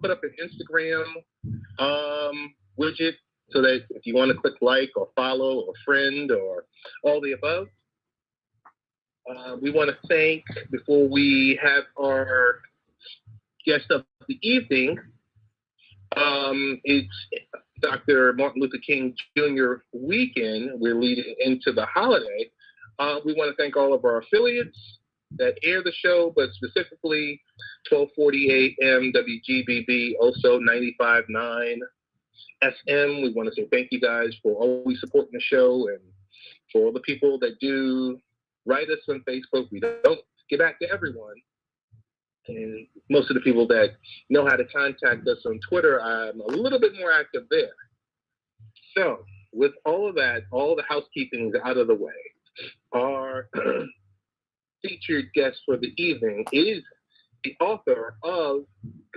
put up an Instagram widget so that if you want to click like or follow or friend or all the above. We want to thank, before we have our guest of the evening, it's Dr. Martin Luther King Jr. weekend. We're leading into the holiday. We want to thank all of our affiliates that air the show, but specifically 1240 AM WGBB, also 95.9 FM. We want to say thank you guys for always supporting the show, and for all the people that do write us on Facebook. We don't get back to everyone. And most of the people that know how to contact us on Twitter, I'm a little bit more active there. So with all of that, all the housekeeping out of the way, our featured guest for the evening is the author of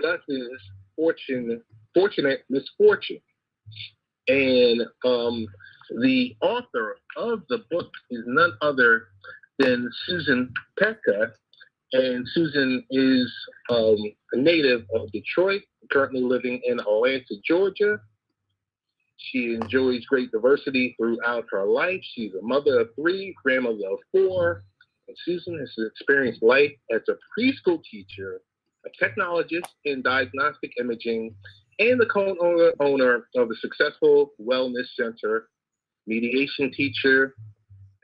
Gus's Fortunate Misfortune. And the author of the book is none other than Susan Pepka. And Susan is a native of Detroit, currently living in Atlanta, Georgia. She enjoys great diversity throughout her life. She's a mother of 3, grandmother of 4. And Susan has experienced life as a preschool teacher, a technologist in diagnostic imaging, and the co-owner of a successful wellness center, mediation teacher,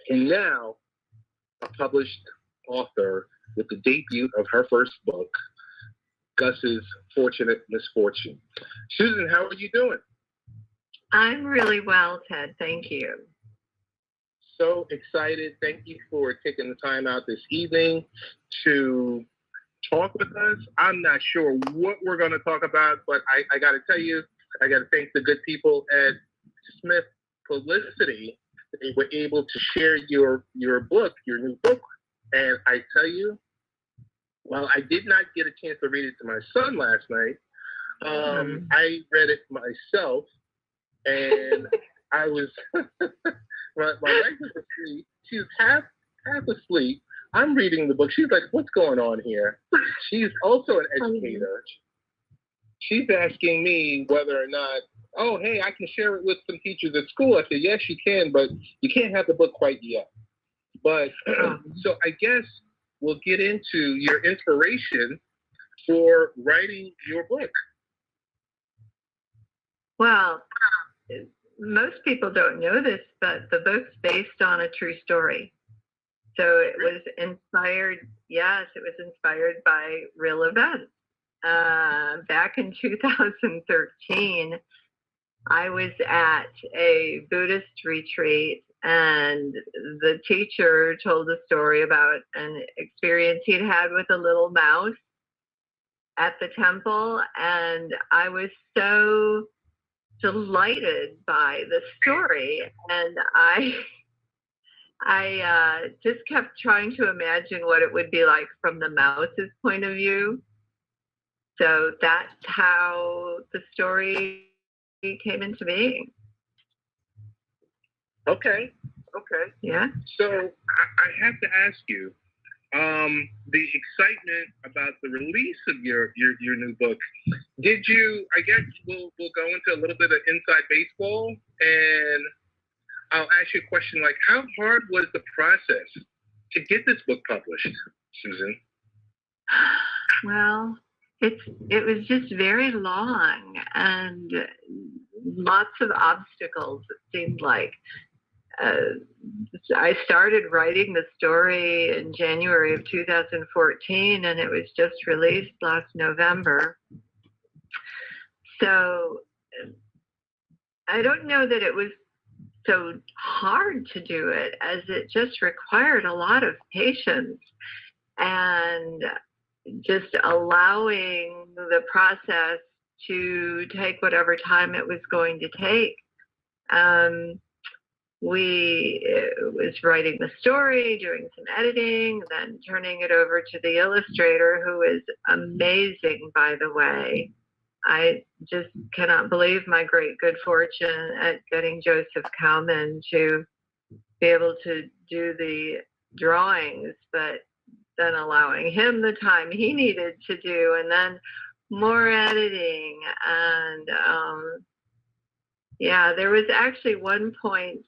and now a published author with the debut of her first book, Gus's Fortunate Misfortune. Susan, how are you doing? I'm really well, Ted. Thank you. So excited. Thank you for taking the time out this evening to talk with us. I'm not sure what we're going to talk about, but I got to tell you, I got to thank the good people at Smith Publicity. They were able to share your book, your new book. And I tell you, well, I did not get a chance to read it to my son last night. I read it myself, and I was, my wife was asleep. She was half asleep. I'm reading the book. She's like, what's going on here? She's also an educator. She's asking me whether or not, oh, hey, I can share it with some teachers at school. I said, yes, you can, but you can't have the book quite yet. But so I guess we'll get into your inspiration for writing your book. Well, most people don't know this, but the book's based on a true story. So it was inspired, by real events. Back in 2013, I was at a Buddhist retreat, and the teacher told a story about an experience he'd had with a little mouse at the temple, and I was so delighted by the story, and I just kept trying to imagine what it would be like from the mouse's point of view. So that's how the story came into being. Okay. Yeah. So I have to ask you, the excitement about the release of your new book. Did you? I guess we'll go into a little bit of inside baseball, and I'll ask you a question like, how hard was the process to get this book published, Susan? Well, it was just very long and lots of obstacles, it seemed like. I started writing the story in January of 2014, and it was just released last November. So I don't know that it was so hard to do it, as it just required a lot of patience and just allowing the process to take whatever time it was going to take. It was writing the story, doing some editing, then turning it over to the illustrator, who is amazing, by the way. I just cannot believe my great good fortune at getting Joseph Cowman to be able to do the drawings, but then allowing him the time he needed to do, and then more editing, and yeah, there was actually one point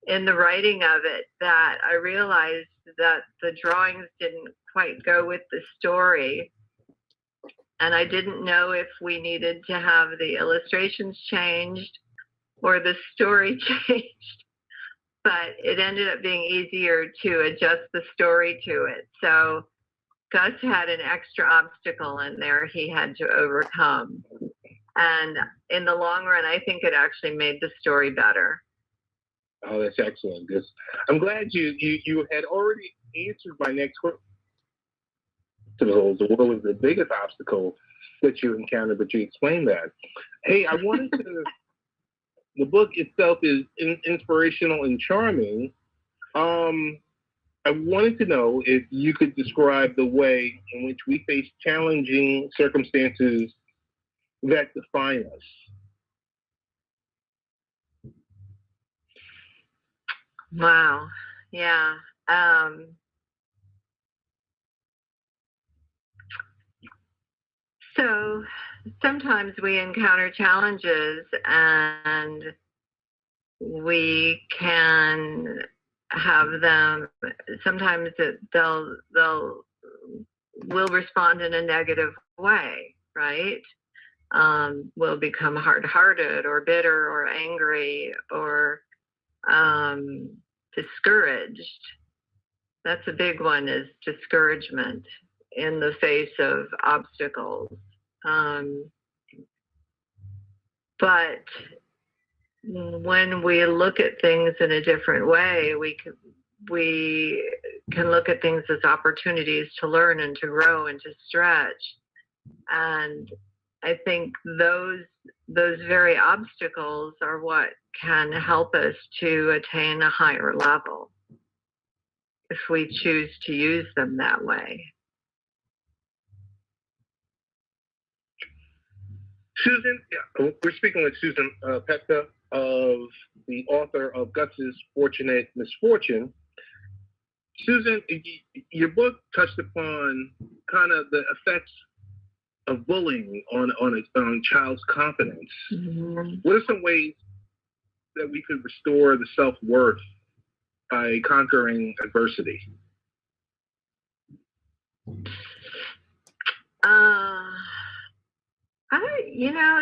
in the writing of it that I realized that the drawings didn't quite go with the story. And I didn't know if we needed to have the illustrations changed or the story changed. But it ended up being easier to adjust the story to it. So Gus had an extra obstacle in there he had to overcome. And in the long run, I think it actually made the story better. Oh, that's excellent. Gus. I'm glad you had already answered my next question. What was the biggest obstacle that you encountered, but you explained that. Hey, I wanted to. The book itself is inspirational and charming. I wanted to know if you could describe the way in which we face challenging circumstances that define us. Wow. Yeah. So sometimes we encounter challenges and we can have them. Sometimes they'll will respond in a negative way, right? Will become hard-hearted or bitter or angry or discouraged. That's a big one, is discouragement in the face of obstacles. But when we look at things in a different way, we can look at things as opportunities to learn and to grow and to stretch. And I think those very obstacles are what can help us to attain a higher level if we choose to use them that way. Susan, we're speaking with Susan Pepka, of the author of Gus's Fortunate Misfortune. Susan, your book touched upon kind of the effects of bullying on a child's confidence. Mm-hmm. What are some ways that we could restore the self-worth by conquering adversity?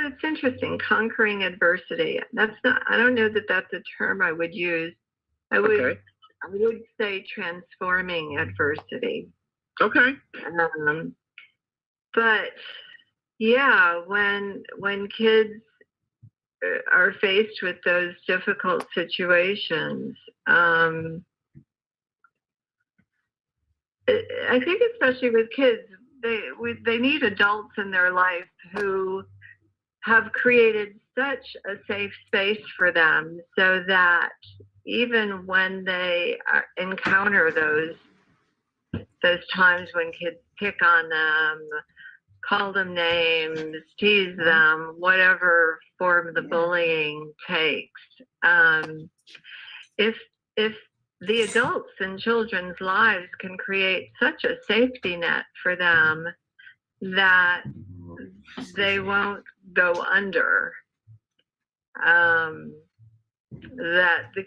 It's interesting. Conquering adversity. I don't know that that's a term I would use. I would say transforming adversity. Okay. But yeah, when kids are faced with those difficult situations, I think especially with kids, they need adults in their life who have created such a safe space for them, so that even when they encounter those times when kids pick on them, call them names, tease them, whatever form the bullying takes, if the adults in children's lives can create such a safety net for them that they won't go under, that the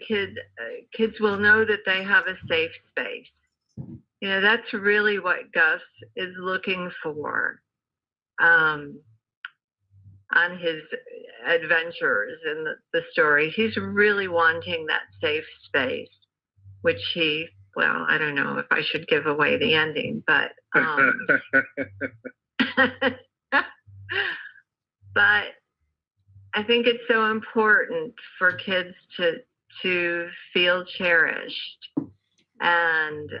kids will know that they have a safe space. That's really what Gus is looking for on his adventures in the story. He's really wanting that safe space, which I don't know if I should give away the ending, but but I think it's so important for kids to feel cherished and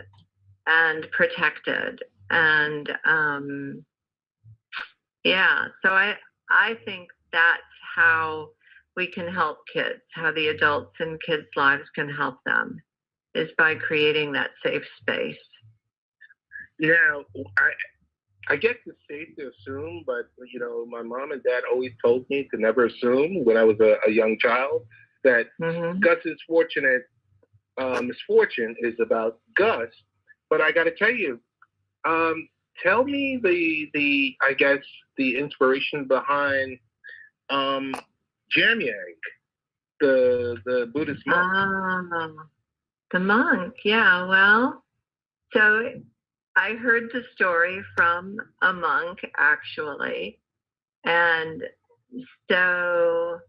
protected, and so I think that's how we can help kids, how the adults in kids' lives can help them, is by creating that safe space. Now, I guess it's safe to assume, but my mom and dad always told me to never assume when I was a young child that Gus's Fortunate Misfortune is about Gus. But I got to tell you, tell me the I guess the inspiration behind Jamyang, the Buddhist monk. The monk, yeah. Well, so I heard the story from a monk actually, and so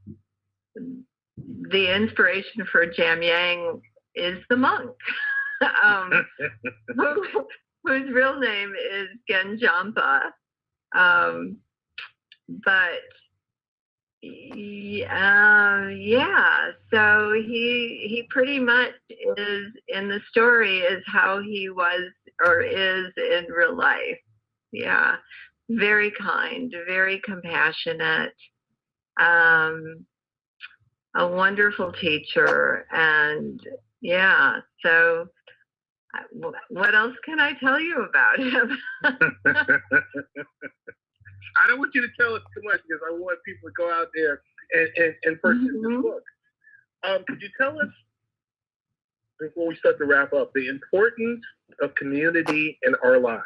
the inspiration for Jamyang is the monk, um, whose real name is Genjampa. Um, but yeah, so he pretty much is in the story is how he was or is in real life. Yeah, very kind, very compassionate, um, a wonderful teacher, and yeah. So, what else can I tell you about him? I don't want you to tell us too much because I want people to go out there and purchase this book. Could you tell us, before we start to wrap up, the importance of community in our lives?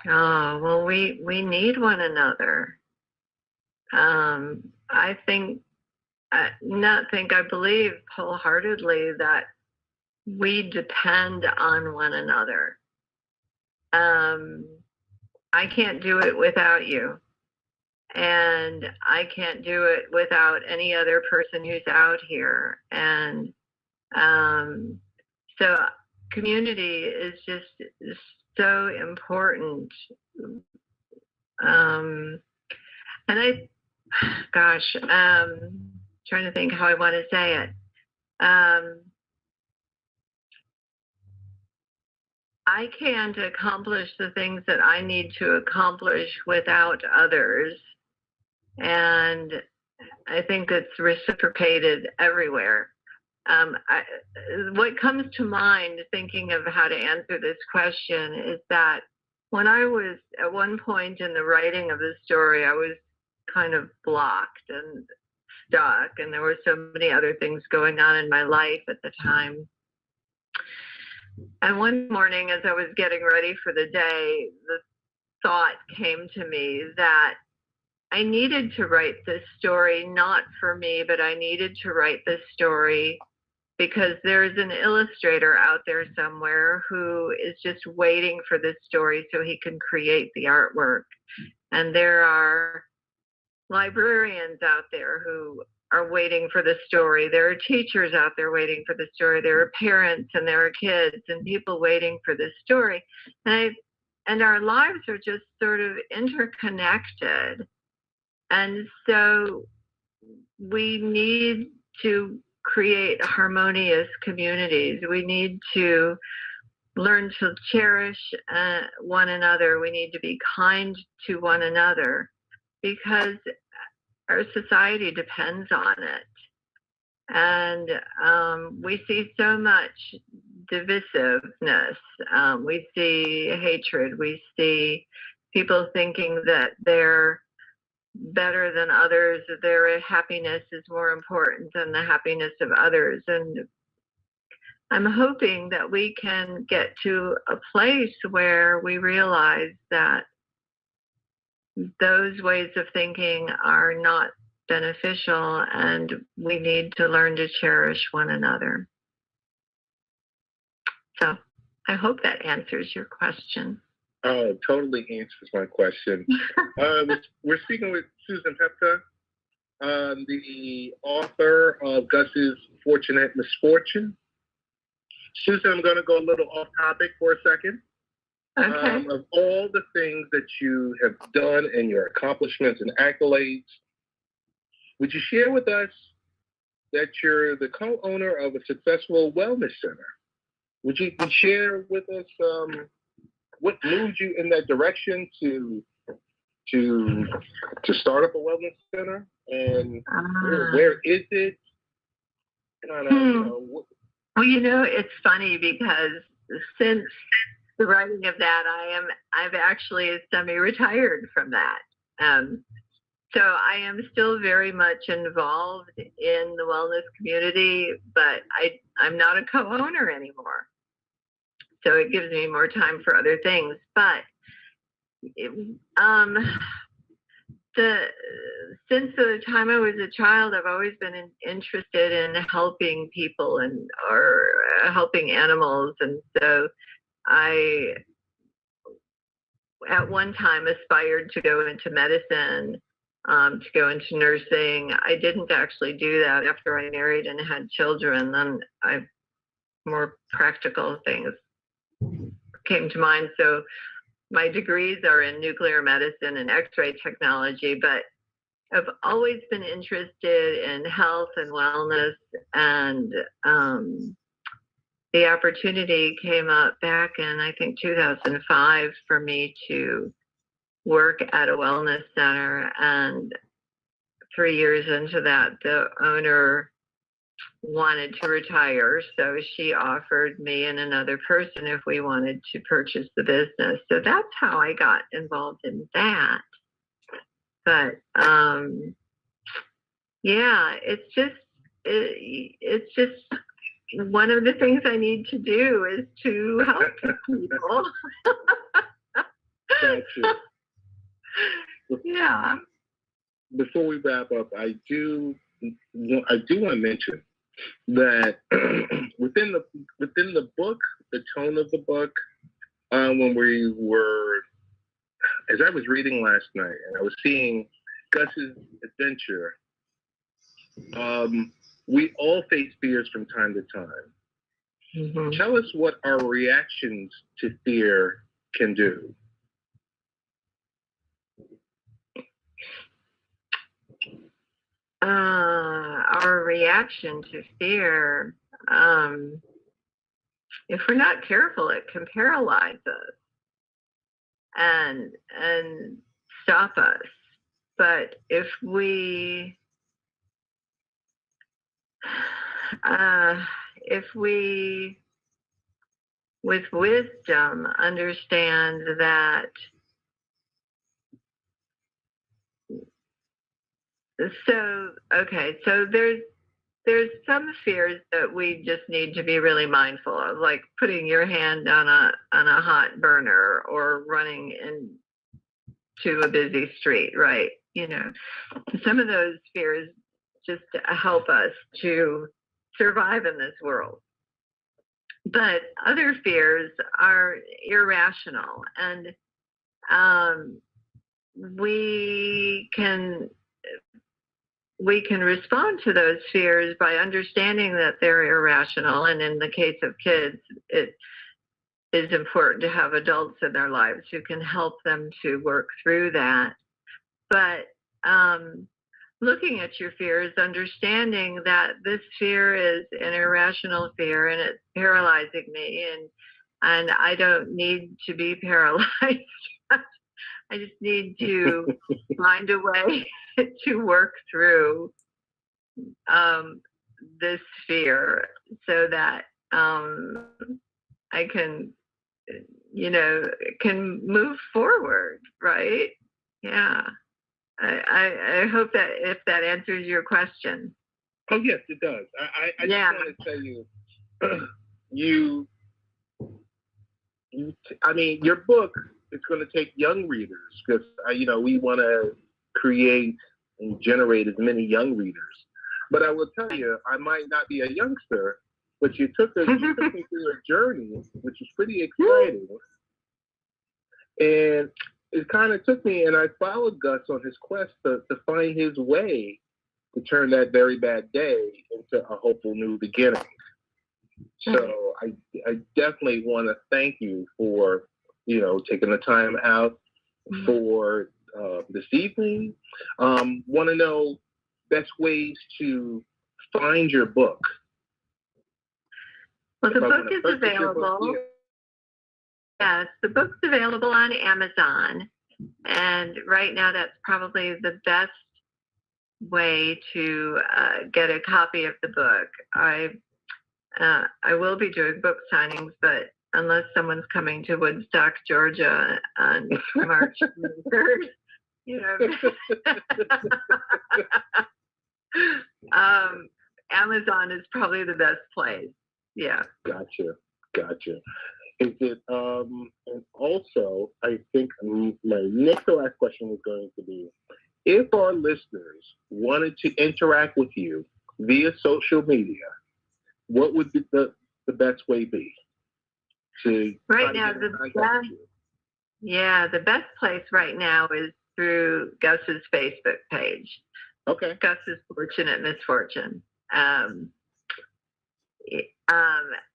Oh, well, we need one another. I think, I believe wholeheartedly that we depend on one another. I can't do it without you. And I can't do it without any other person who's out here. And so community is just so important. And trying to think how I want to say it. I can't accomplish the things that I need to accomplish without others. And I think it's reciprocated everywhere. What comes to mind thinking of how to answer this question is that when I was at one point in the writing of the story, I was kind of blocked and stuck, and there were so many other things going on in my life at the time. And one morning, as I was getting ready for the day, the thought came to me that I needed to write this story, not for me, but I needed to write this story because there's an illustrator out there somewhere who is just waiting for this story so he can create the artwork. And there are librarians out there who are waiting for the story. There are teachers out there waiting for the story. There are parents and there are kids and people waiting for this story. And our lives are just sort of interconnected. And so we need to create harmonious communities. We need to learn to cherish one another. We need to be kind to one another because our society depends on it. And we see so much divisiveness. We see hatred. We see people thinking that they're better than others, their happiness is more important than the happiness of others. And I'm hoping that we can get to a place where we realize that those ways of thinking are not beneficial and we need to learn to cherish one another. So I hope that answers your question. Oh, totally answers my question. We're speaking with Susan Pepka, the author of Gus's Fortunate Misfortune. Susan, I'm going to go a little off topic for a second. Okay. Of all the things that you have done and your accomplishments and accolades, would you share with us that you're the co-owner of a successful wellness center? Would you share with us what moved you in that direction to start up a wellness center, and where is it? Well, it's funny because since the writing of that, I've actually semi-retired from that. So I am still very much involved in the wellness community, but I'm not a co-owner anymore. so it gives me more time for other things. But since the time I was a child, I've always been interested in helping people or helping animals, and so I at one time aspired to go into medicine, to go into nursing. I didn't actually do that after I married and had children. Then more practical things came to mind. So my degrees are in nuclear medicine and X-ray technology, but I've always been interested in health and wellness, and the opportunity came up back in, I think, 2005 for me to work at a wellness center. And 3 years into that, the owner wanted to retire, so she offered me and another person if we wanted to purchase the business. So that's how I got involved in that. But yeah, it's just one of the things I need to do is to help people. Gotcha. Yeah. Before we wrap up, I do want to mention that within the book, the tone of the book, when we were, as I was reading last night, and I was seeing Gus's adventure, we all face fears from time to time. Mm-hmm. Tell us what our reactions to fear can do. Our reaction to fear, if we're not careful, it can paralyze us and stop us. But if we with wisdom understand that so there's some fears that we just need to be really mindful of, like putting your hand on a hot burner or running into a busy street, right? You know, some of those fears just help us to survive in this world. But other fears are irrational, and we can respond to those fears by understanding that they're irrational. And in the case of kids, it is important to have adults in their lives who can help them to work through that. But looking at your fears, understanding that this fear is an irrational fear and it's paralyzing me, and I don't need to be paralyzed. I just need to find a way to work through this fear so that I can, can move forward, right? Yeah. I hope that if that answers your question. Oh, yes, it does. I just want to tell you, I mean, your book is going to take young readers because, we want to create and generate as many young readers. But I will tell you, I might not be a youngster, but you took me through a journey, which is pretty exciting. And it kind of took me, and I followed Gus on his quest to find his way to turn that very bad day into a hopeful new beginning. So I definitely want to thank you for, taking the time out for this evening. Want to know best ways to find your book. Well, the book is available. Yes, the book's available on Amazon. And right now that's probably the best way to get a copy of the book. I will be doing book signings, but unless someone's coming to Woodstock, Georgia on March 3rd, Amazon is probably the best place. Yeah. Gotcha. Is it, and also, I think my next to last question is going to be, if our listeners wanted to interact with you via social media, what would the best way be to Right now, the best, yeah, the best place right now is through Gus's Facebook page. Okay. Gus's Fortunate Misfortune.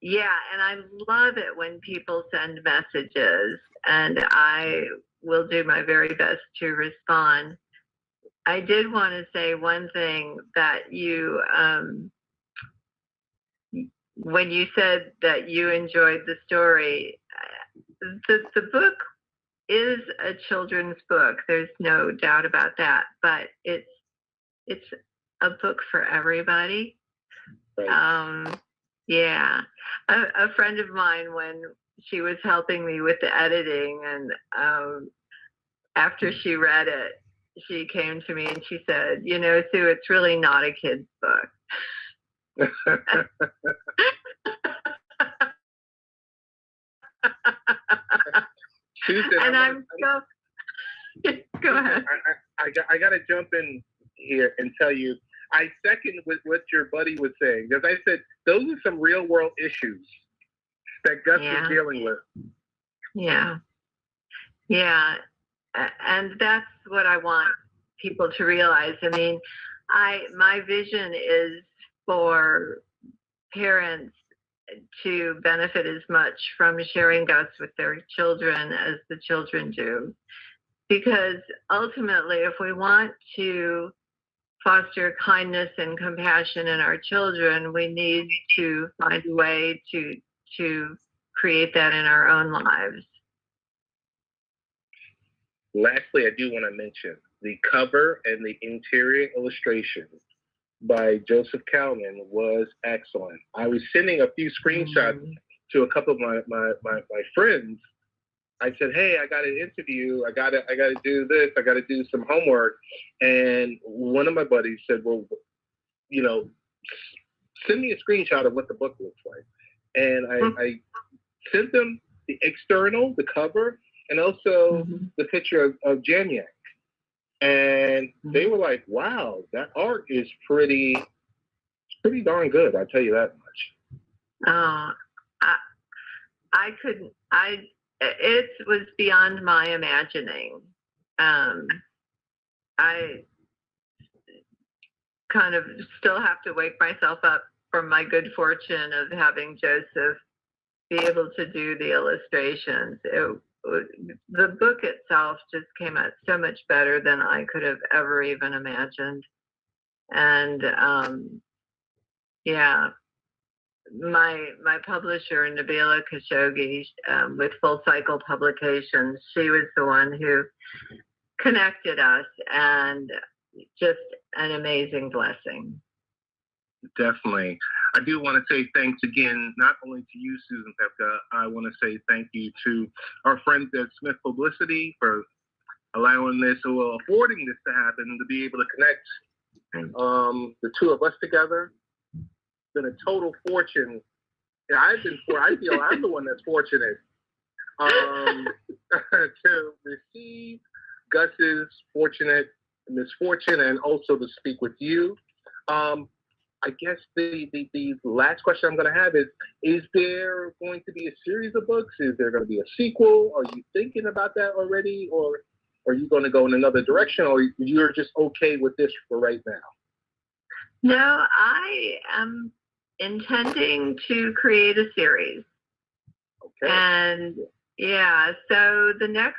Yeah, and I love it when people send messages, and I will do my very best to respond. I did want to say one thing that you, when you said that you enjoyed the story, the book is a children's book. There's no doubt about that, but it's a book for everybody. Right. Yeah, a friend of mine, when she was helping me with the editing, and after she read it, she came to me and she said, "You know, Sue, it's really not a kid's book." Susan, And I'm so go ahead. I got to jump in here and tell you, I second what your buddy was saying, because I said those are some real world issues that Gus is dealing with. Yeah, yeah, and that's what I want people to realize. I mean, my vision is for parents to benefit as much from sharing Gus with their children as the children do. Because ultimately, if we want to foster kindness and compassion in our children, we need to find a way to create that in our own lives. Lastly, I do want to mention the cover and the interior illustration by Joseph Kalman was excellent. I was sending a few screenshots to a couple of my friends. I said, "Hey, I got an interview. I gotta do this. I gotta do some homework." And one of my buddies said, "Well, you know, send me a screenshot of what the book looks like." And I sent them the external, the cover, and also the picture of Janiak. And they were like, "Wow, that art is pretty darn good. I tell you that much." I couldn't. It was beyond my imagining. I kind of still have to wake myself up from my good fortune of having Joseph be able to do the illustrations. The book itself just came out so much better than I could have ever even imagined. And yeah, my publisher, Nabila Khashoggi, with Full Cycle Publications, she was the one who connected us, and just an amazing blessing. Definitely. I do want to say thanks again, not only to you, Susan Pepka. I want to say thank you to our friends at Smith Publicity for allowing this, or affording this to happen, to be able to connect the two of us together. It's been a total fortune. Yeah, I feel I'm the one that's fortunate to receive Gus's Fortunate Misfortune, and also to speak with you. I guess the last question I'm going to have is there going to be a series of books? Is there going to be a sequel? Are you thinking about that already? Or are you going to go in another direction? Or you're just okay with this for right now? No, I am intending to create a series. Okay. And yeah, so the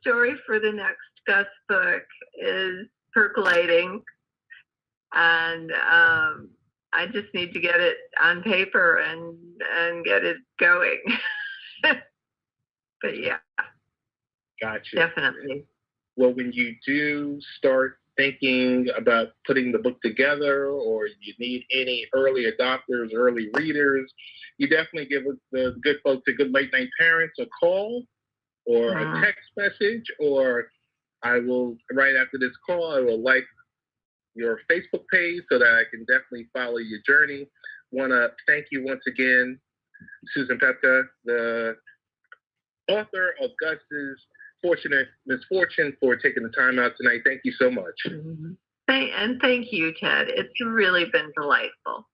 story for the next Gus book is percolating. And I just need to get it on paper and get it going. But yeah. Gotcha. Definitely. Well, when you do start thinking about putting the book together, or you need any early adopters, early readers, you definitely give the good folks at Good Late Night Parents a call or a text message, or I will, right after this call, I will like your Facebook page so that I can definitely follow your journey. Want to thank you once again, Susan Pepka, the author of Gus's Fortunate Misfortune, for taking the time out tonight. Thank you so much. And thank you, Ted. It's really been delightful.